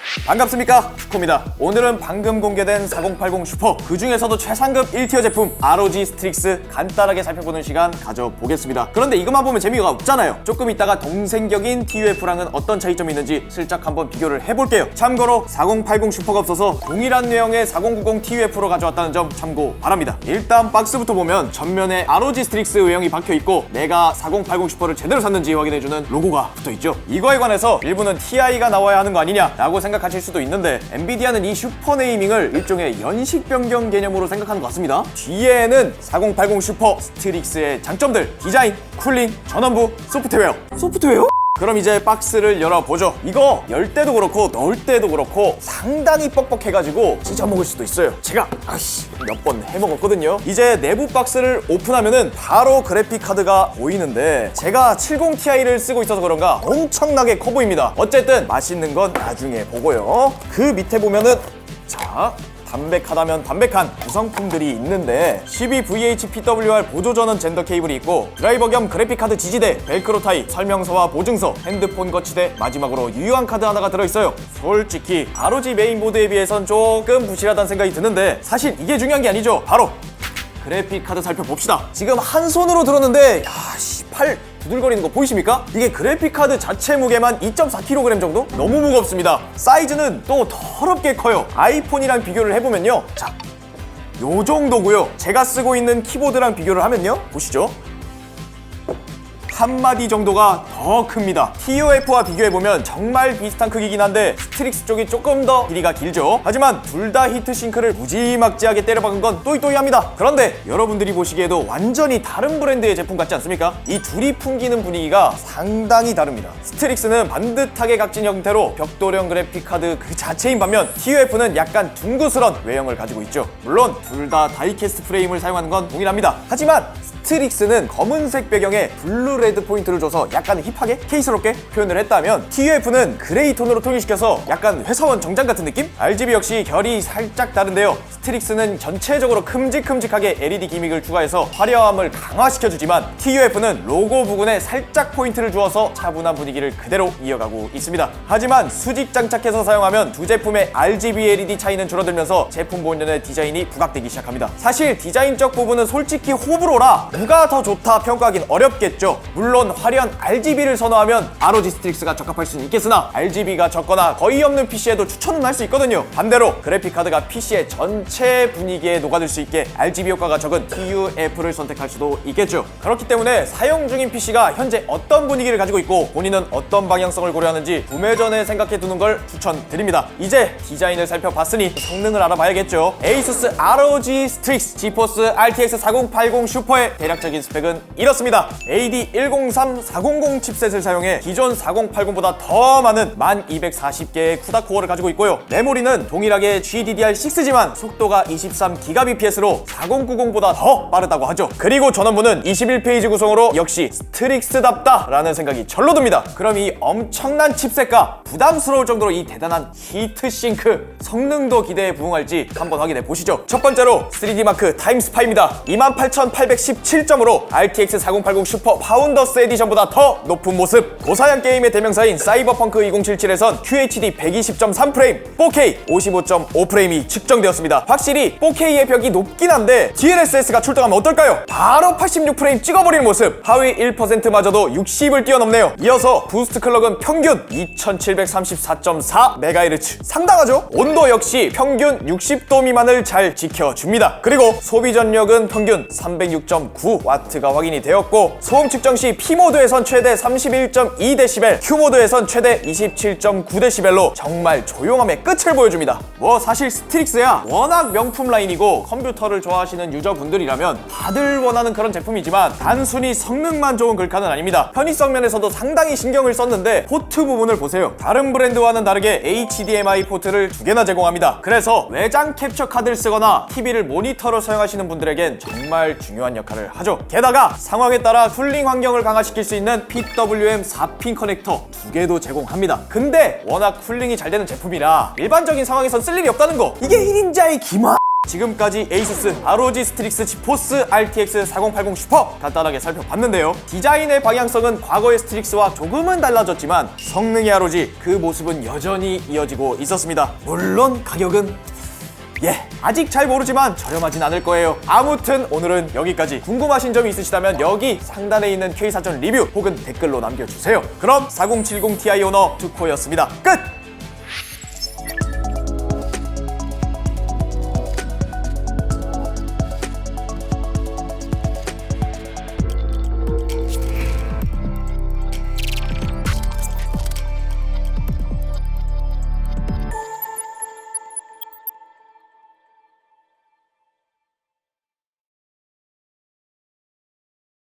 반갑습니까? 슈퍼입니다. 오늘은 방금 공개된 4080 슈퍼, 그 중에서도 최상급 1티어 제품 ROG 스트릭스 간단하게 살펴보는 시간 가져보겠습니다. 그런데 이것만 보면 재미가 없잖아요. 조금 이따가 동생격인 TUF랑은 어떤 차이점이 있는지 슬쩍 한번 비교를 해볼게요. 참고로 4080 슈퍼가 없어서 동일한 내용의 4090 TUF로 가져왔다는 점 참고 바랍니다. 일단 박스부터 보면 전면에 ROG 스트릭스 외형이 박혀있고 내가 4080 슈퍼를 제대로 샀는지 확인해주는 로고가 붙어있죠. 이거에 관해서 일부는 TI가 나와야 하는 거 아니냐 라고 생각하실 수도 있는데, 엔비디아는 이 슈퍼 네이밍을 일종의 연식 변경 개념으로 생각하는 것 같습니다. 뒤에는 4080 슈퍼 스트릭스의 장점들, 디자인, 쿨링, 전원부, 소프트웨어. 그럼 이제 박스를 열어보죠. 이거 열 때도 그렇고 넣을 때도 그렇고 상당히 뻑뻑해가지고 찢어먹을 수도 있어요. 제가 몇 번 해먹었거든요. 이제 내부 박스를 오픈하면은 바로 그래픽카드가 보이는데, 제가 70ti를 쓰고 있어서 그런가 엄청나게 커 보입니다. 어쨌든 맛있는 건 나중에 보고요. 그 밑에 보면은 자, 담백하다면 담백한 구성품들이 있는데 12VHPWR 보조전원 젠더 케이블이 있고, 드라이버 겸 그래픽카드 지지대, 벨크로 타입, 설명서와 보증서, 핸드폰 거치대, 마지막으로 유효한 카드 하나가 들어있어요. 솔직히 ROG 메인보드에 비해선 조금 부실하다는 생각이 드는데, 사실 이게 중요한 게 아니죠. 바로 그래픽카드 살펴봅시다. 지금 한 손으로 들었는데 팔 두들거리는 거 보이십니까? 이게 그래픽카드 자체 무게만 2.4kg 정도? 너무 무겁습니다. 사이즈는 또 더럽게 커요. 아이폰이랑 비교를 해보면요, 자, 요 정도고요. 제가 쓰고 있는 키보드랑 비교를 하면요, 보시죠, 한 마디 정도가 더 큽니다. TUF와 비교해보면 정말 비슷한 크기긴 한데 스트릭스 쪽이 조금 더 길이가 길죠. 하지만 둘 다 히트싱크를 무지막지하게 때려박은 건 또이또이합니다. 그런데 여러분들이 보시기에도 완전히 다른 브랜드의 제품 같지 않습니까? 이 둘이 풍기는 분위기가 상당히 다릅니다. 스트릭스는 반듯하게 각진 형태로 벽돌형 그래픽카드 그 자체인 반면, TUF는 약간 둥그스런 외형을 가지고 있죠. 물론 둘 다 다이캐스트 프레임을 사용하는 건 동일합니다. 하지만 스트릭스는 검은색 배경에 블루 레드 포인트를 줘서 약간 힙하게 케이스럽게 표현을 했다면, TUF는 그레이 톤으로 통일시켜서 약간 회사원 정장 같은 느낌? RGB 역시 결이 살짝 다른데요. 스트릭스는 전체적으로 큼직큼직하게 LED 기믹을 추가해서 화려함을 강화시켜주지만, TUF는 로고 부분에 살짝 포인트를 주어서 차분한 분위기를 그대로 이어가고 있습니다. 하지만 수직 장착해서 사용하면 두 제품의 RGB LED 차이는 줄어들면서 제품 본연의 디자인이 부각되기 시작합니다. 사실 디자인적 부분은 솔직히 호불호라 누가 더 좋다 평가하긴 어렵겠죠. 물론 화려한 RGB를 선호하면 ROG 스트릭스가 적합할 수는 있겠으나, RGB가 적거나 거의 없는 PC에도 추천은 할 수 있거든요. 반대로 그래픽카드가 PC의 전체 분위기에 녹아들 수 있게 RGB 효과가 적은 TUF를 선택할 수도 있겠죠. 그렇기 때문에 사용 중인 PC가 현재 어떤 분위기를 가지고 있고 본인은 어떤 방향성을 고려하는지 구매 전에 생각해 두는 걸 추천드립니다. 이제 디자인을 살펴봤으니 성능을 알아봐야겠죠. ASUS ROG 스트릭스 지포스 RTX 4080 슈퍼의 대략적인 스펙은 이렇습니다. AD103 400 칩셋을 사용해 기존 4080보다 더 많은 1240개의 쿠다 코어를 가지고 있고요. 메모리는 동일하게 GDDR6지만 속도가 23GBps로 4090보다 더 빠르다고 하죠. 그리고 전원부는 21페이지 구성으로 역시 스트릭스답다 라는 생각이 절로 듭니다. 그럼 이 엄청난 칩셋과 부담스러울 정도로 이 대단한 히트싱크, 성능도 기대에 부응할지 한번 확인해 보시죠. 첫 번째로 3D마크 타임스파입니다. 28817점으로 RTX 4080 슈퍼 파운더스 에디션보다 더 높은 모습. 고사양 게임의 대명사인 사이버펑크 2077에선 QHD 120.3프레임, 4K 55.5프레임이 측정되었습니다. 확실히 4K의 벽이 높긴 한데 DLSS가 출동하면 어떨까요? 바로 86프레임 찍어버리는 모습. 하위 1%마저도 60을 뛰어넘네요. 이어서 부스트 클럭은 평균 2734.4MHz, 상당하죠? 온도 역시 평균 60도 미만을 잘 지켜줍니다. 그리고 소비 전력은 평균 306.9W가 확인이 되었고, 소음 측정 시 P모드에선 최대 31.2dB, Q모드에선 최대 27.9dB로 정말 조용함의 끝을 보여줍니다. 사실 스트릭스야 워낙 명품 라인이고 컴퓨터를 좋아하시는 유저분들이라면 다들 원하는 그런 제품이지만, 단순히 성능만 좋은 글카는 아닙니다. 편의성 면에서도 상당히 신경을 썼는데 포트 부분을 보세요. 다른 브랜드와는 다르게 HDMI 포트를 2개나 제공합니다. 그래서 외장 캡처 카드를 쓰거나 TV를 모니터로 사용하시는 분들에겐 정말 중요한 역할을 하죠. 게다가 상황에 따라 쿨링 환경을 강화시킬 수 있는 PWM 4핀 커넥터 2개도 제공합니다. 근데 워낙 쿨링이 잘 되는 제품이라 일반적인 상황에선 쓸 일이 없다는 거, 이게 1인자의 기마. 지금까지 에이수스 ROG 스트릭스 지포스 RTX 4080 슈퍼 간단하게 살펴봤는데요. 디자인의 방향성은 과거의 스트릭스와 조금은 달라졌지만 성능의 ROG 그 모습은 여전히 이어지고 있었습니다. 물론 가격은 아직 잘 모르지만 저렴하진 않을 거예요. 아무튼 오늘은 여기까지. 궁금하신 점이 있으시다면 여기 상단에 있는 K사전 리뷰 혹은 댓글로 남겨주세요. 그럼 4070 Ti 오너 투코였습니다. 끝!